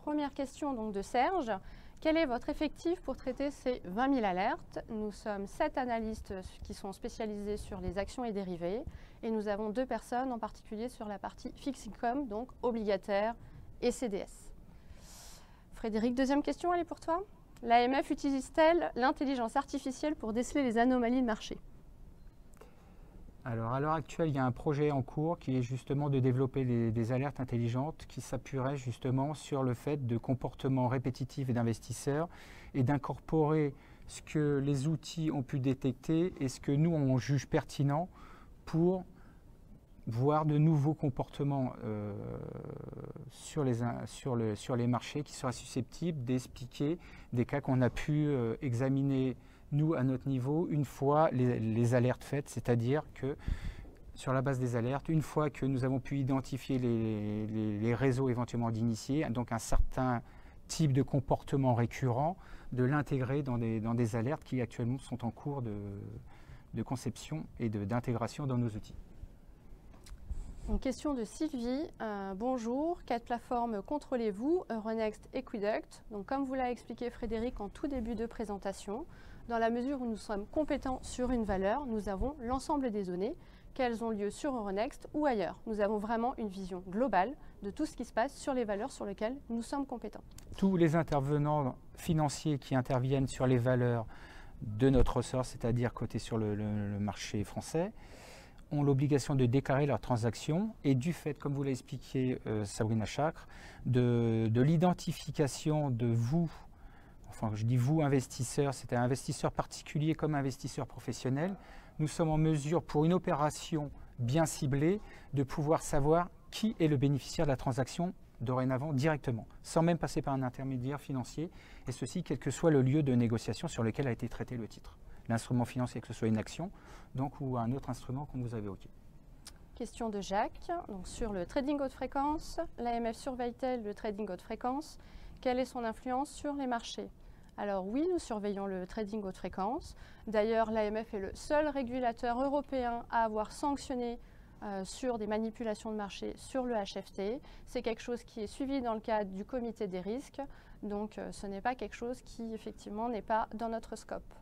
Première question donc, de Serge. Quel est votre effectif pour traiter ces 20 000 alertes? Nous sommes 7 analystes qui sont spécialisés sur les actions et dérivés et nous avons 2 personnes en particulier sur la partie fixed income, donc obligataire et CDS. Frédéric, deuxième question, elle est pour toi. L'AMF utilise-t-elle l'intelligence artificielle pour déceler les anomalies de marché? Alors, à l'heure actuelle, il y a un projet en cours qui est justement de développer des alertes intelligentes qui s'appuieraient justement sur le fait de comportements répétitifs d'investisseurs et d'incorporer ce que les outils ont pu détecter et ce que nous, on juge pertinent pour voir de nouveaux comportements sur les marchés qui seraient susceptibles d'expliquer des cas qu'on a pu examiner nous, à notre niveau, une fois les alertes faites, c'est-à-dire que sur la base des alertes, une fois que nous avons pu identifier les réseaux éventuellement d'initiés, donc un certain type de comportement récurrent, de l'intégrer dans des alertes qui actuellement sont en cours de conception et d'intégration dans nos outils. Une question de Sylvie. Bonjour, quelle plateforme contrôlez-vous? Euronext Equiduct. Donc, comme vous l'a expliqué Frédéric en tout début de présentation, dans la mesure où nous sommes compétents sur une valeur, nous avons l'ensemble des données, qu'elles ont lieu sur Euronext ou ailleurs. Nous avons vraiment une vision globale de tout ce qui se passe sur les valeurs sur lesquelles nous sommes compétents. Tous les intervenants financiers qui interviennent sur les valeurs de notre ressort, c'est-à-dire cotés sur le marché français, ont l'obligation de déclarer leurs transactions et du fait, comme vous l'a expliqué Sabrina Chakre, de l'identification de vous, enfin je dis vous investisseurs, c'est un investisseur particulier comme investisseur professionnel, nous sommes en mesure pour une opération bien ciblée de pouvoir savoir qui est le bénéficiaire de la transaction dorénavant directement, sans même passer par un intermédiaire financier, et ceci quel que soit le lieu de négociation sur lequel a été traité le titre. L'instrument financier, que ce soit une action donc, ou un autre instrument comme vous avez évoqué. Question de Jacques. Donc, sur le trading haute fréquence, l'AMF surveille-t-elle le trading haute fréquence? Quelle est son influence sur les marchés? Alors oui, nous surveillons le trading haute fréquence. D'ailleurs, l'AMF est le seul régulateur européen à avoir sanctionné sur des manipulations de marché sur le HFT. C'est quelque chose qui est suivi dans le cadre du comité des risques. Donc ce n'est pas quelque chose qui effectivement n'est pas dans notre scope.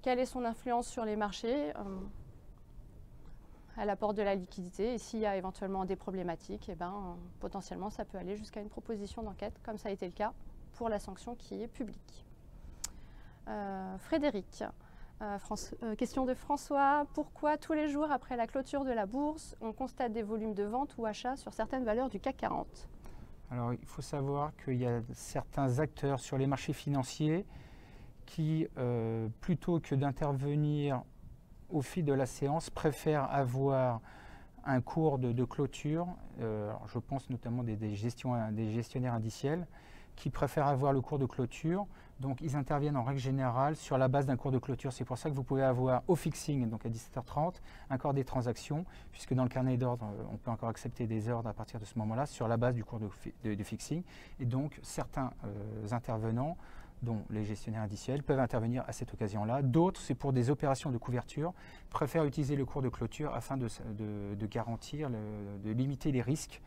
Quelle est son influence sur les marchés? Elle apporte de la liquidité et s'il y a éventuellement des problématiques, eh ben, potentiellement ça peut aller jusqu'à une proposition d'enquête, comme ça a été le cas pour la sanction qui est publique. Frédéric, question de François. Pourquoi tous les jours après la clôture de la bourse, on constate des volumes de vente ou achats sur certaines valeurs du CAC 40? Alors il faut savoir qu'il y a certains acteurs sur les marchés financiers qui, plutôt que d'intervenir au fil de la séance, préfèrent avoir un cours de clôture. Je pense notamment des gestionnaires indiciels qui préfèrent avoir le cours de clôture. Donc ils interviennent en règle générale sur la base d'un cours de clôture. C'est pour ça que vous pouvez avoir au fixing, donc à 17h30, encore des transactions, puisque dans le carnet d'ordre, on peut encore accepter des ordres à partir de ce moment-là, sur la base du cours de fixing. Et donc certains intervenants, dont les gestionnaires indiciels, peuvent intervenir à cette occasion-là. D'autres, c'est pour des opérations de couverture, préfèrent utiliser le cours de clôture afin de garantir, de limiter les risques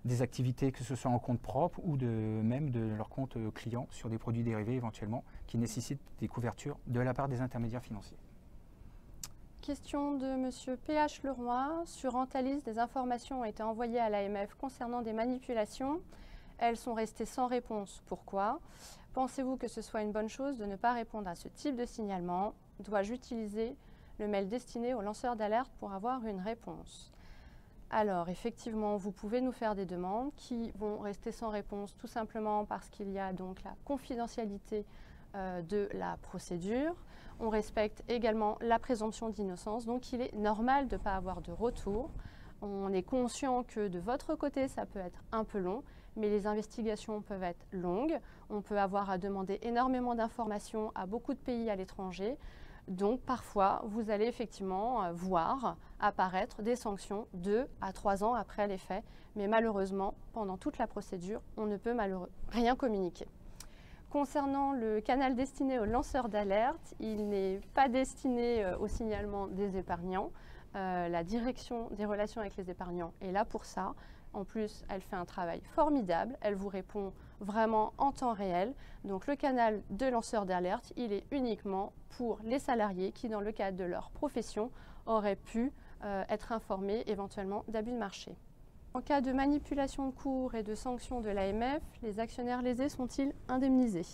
des activités, que ce soit en compte propre ou même de leur compte client sur des produits dérivés éventuellement qui nécessitent des couvertures de la part des intermédiaires financiers. Question de M. PH Leroy. Sur Antalis, des informations ont été envoyées à l'AMF concernant des manipulations. Elles sont restées sans réponse. Pourquoi? Pensez-vous que ce soit une bonne chose de ne pas répondre à ce type de signalement? Dois-je utiliser le mail destiné aux lanceurs d'alerte pour avoir une réponse? Alors, effectivement, vous pouvez nous faire des demandes qui vont rester sans réponse tout simplement parce qu'il y a donc la confidentialité de la procédure. On respecte également la présomption d'innocence, donc il est normal de ne pas avoir de retour. On est conscient que de votre côté, ça peut être un peu long, mais les investigations peuvent être longues. On peut avoir à demander énormément d'informations à beaucoup de pays à l'étranger. Donc parfois, vous allez effectivement voir apparaître des sanctions 2 à 3 ans après les faits. Mais malheureusement, pendant toute la procédure, on ne peut rien communiquer. Concernant le canal destiné aux lanceurs d'alerte, il n'est pas destiné au signalement des épargnants. La direction des relations avec les épargnants est là pour ça. En plus, elle fait un travail formidable, elle vous répond vraiment en temps réel. Donc le canal de lanceur d'alerte, il est uniquement pour les salariés qui, dans le cadre de leur profession, auraient pu être informés éventuellement d'abus de marché. En cas de manipulation de cours et de sanctions de l'AMF, les actionnaires lésés sont-ils indemnisés?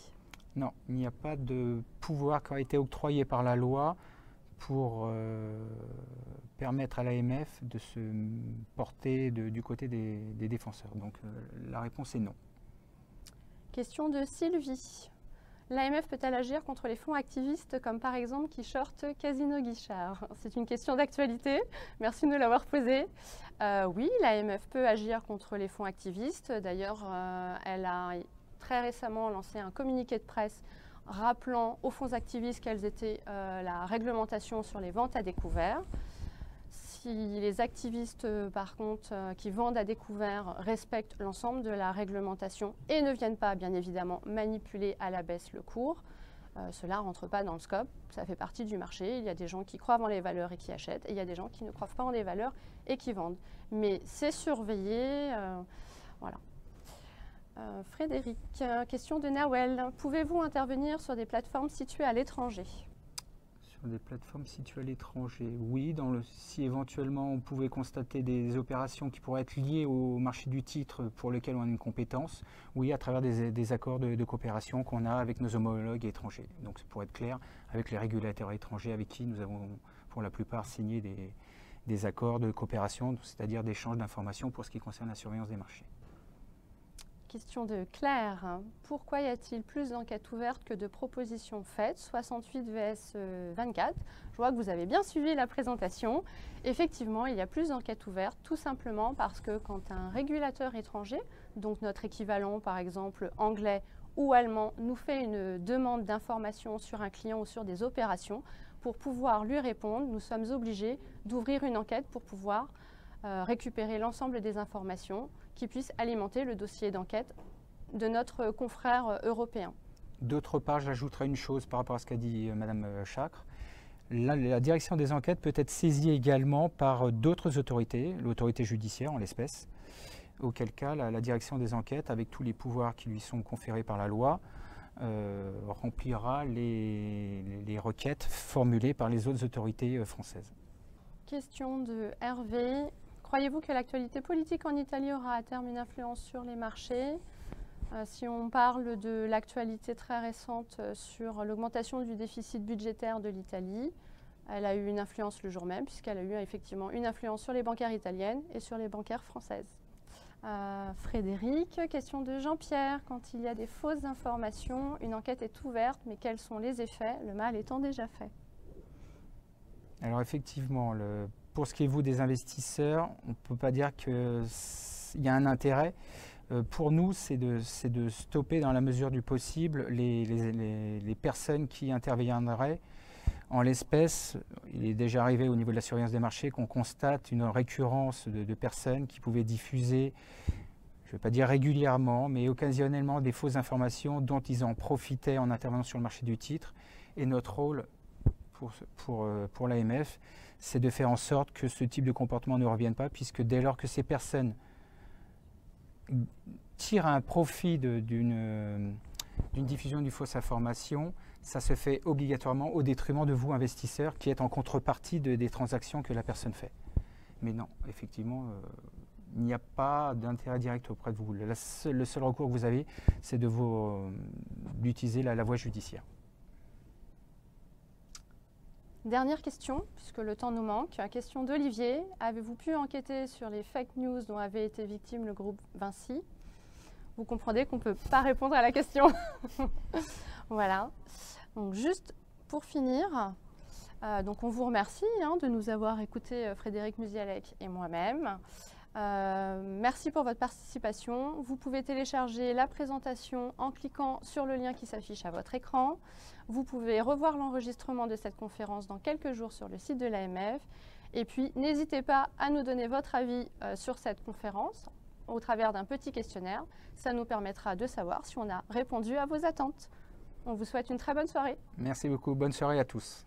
Non, il n'y a pas de pouvoir qui a été octroyé par la loi pour permettre à l'AMF de se porter du côté des défenseurs. Donc la réponse est non. Question de Sylvie. L'AMF peut-elle agir contre les fonds activistes comme par exemple qui shortent Casino Guichard? C'est une question d'actualité, merci de nous l'avoir posée. Oui, l'AMF peut agir contre les fonds activistes. D'ailleurs, elle a très récemment lancé un communiqué de presse rappelant aux fonds activistes quelles étaient la réglementation sur les ventes à découvert. Si les activistes, par contre, qui vendent à découvert respectent l'ensemble de la réglementation et ne viennent pas, bien évidemment, manipuler à la baisse le cours, cela ne rentre pas dans le scope, ça fait partie du marché. Il y a des gens qui croient en les valeurs et qui achètent, et il y a des gens qui ne croient pas en les valeurs et qui vendent. Mais c'est surveillé, voilà. Frédéric, question de Nawel. Pouvez-vous intervenir sur des plateformes situées à l'étranger? Sur des plateformes situées à l'étranger, oui. Si éventuellement on pouvait constater des opérations qui pourraient être liées au marché du titre pour lequel on a une compétence, oui, à travers des accords de coopération qu'on a avec nos homologues étrangers. Donc pour être clair, avec les régulateurs étrangers avec qui nous avons pour la plupart signé des accords de coopération, c'est-à-dire d'échange d'informations pour ce qui concerne la surveillance des marchés. Question de Claire. Pourquoi y a-t-il plus d'enquêtes ouvertes que de propositions faites, 68 vs 24? Je vois que vous avez bien suivi la présentation. Effectivement, il y a plus d'enquêtes ouvertes, tout simplement parce que quand un régulateur étranger, donc notre équivalent par exemple anglais ou allemand, nous fait une demande d'information sur un client ou sur des opérations, pour pouvoir lui répondre, nous sommes obligés d'ouvrir une enquête pour pouvoir récupérer l'ensemble des informations qui puissent alimenter le dossier d'enquête de notre confrère européen. D'autre part, j'ajouterai une chose par rapport à ce qu'a dit Madame Chacre. La direction des enquêtes peut être saisie également par d'autres autorités, l'autorité judiciaire en l'espèce, auquel cas la direction des enquêtes, avec tous les pouvoirs qui lui sont conférés par la loi, remplira les requêtes formulées par les autres autorités françaises. Question de Hervé. Croyez-vous que l'actualité politique en Italie aura à terme une influence sur les marchés? Si on parle de l'actualité très récente sur l'augmentation du déficit budgétaire de l'Italie, elle a eu une influence le jour même, puisqu'elle a eu effectivement une influence sur les bancaires italiennes et sur les bancaires françaises. Frédéric, question de Jean-Pierre. Quand il y a des fausses informations, une enquête est ouverte, mais quels sont les effets, le mal étant déjà fait? Alors effectivement, pour ce qui est des investisseurs, on ne peut pas dire qu'il y a un intérêt. Pour nous, c'est de stopper dans la mesure du possible les personnes qui interviendraient. En l'espèce, il est déjà arrivé au niveau de la surveillance des marchés qu'on constate une récurrence de personnes qui pouvaient diffuser, je ne vais pas dire régulièrement, mais occasionnellement des fausses informations dont ils en profitaient en intervenant sur le marché du titre. Et notre rôle pour l'AMF, c'est de faire en sorte que ce type de comportement ne revienne pas, puisque dès lors que ces personnes tirent un profit d'une diffusion d'une fausse information, ça se fait obligatoirement au détriment de vous, investisseurs, qui êtes en contrepartie des transactions que la personne fait. Mais non, effectivement, il n'y a pas d'intérêt direct auprès de vous. Le seul recours que vous avez, c'est d'utiliser la voie judiciaire. Dernière question, puisque le temps nous manque. Question d'Olivier. Avez-vous pu enquêter sur les fake news dont avait été victime le groupe Vinci? Vous comprendrez qu'on ne peut pas répondre à la question. Voilà. Donc juste pour finir, donc on vous remercie de nous avoir écoutés, Frédéric Musialek et moi-même. Merci pour votre participation. Vous pouvez télécharger la présentation en cliquant sur le lien qui s'affiche à votre écran. Vous pouvez revoir l'enregistrement de cette conférence dans quelques jours sur le site de l'AMF. Et puis, n'hésitez pas à nous donner votre avis sur cette conférence au travers d'un petit questionnaire. Ça nous permettra de savoir si on a répondu à vos attentes. On vous souhaite une très bonne soirée. Merci beaucoup. Bonne soirée à tous.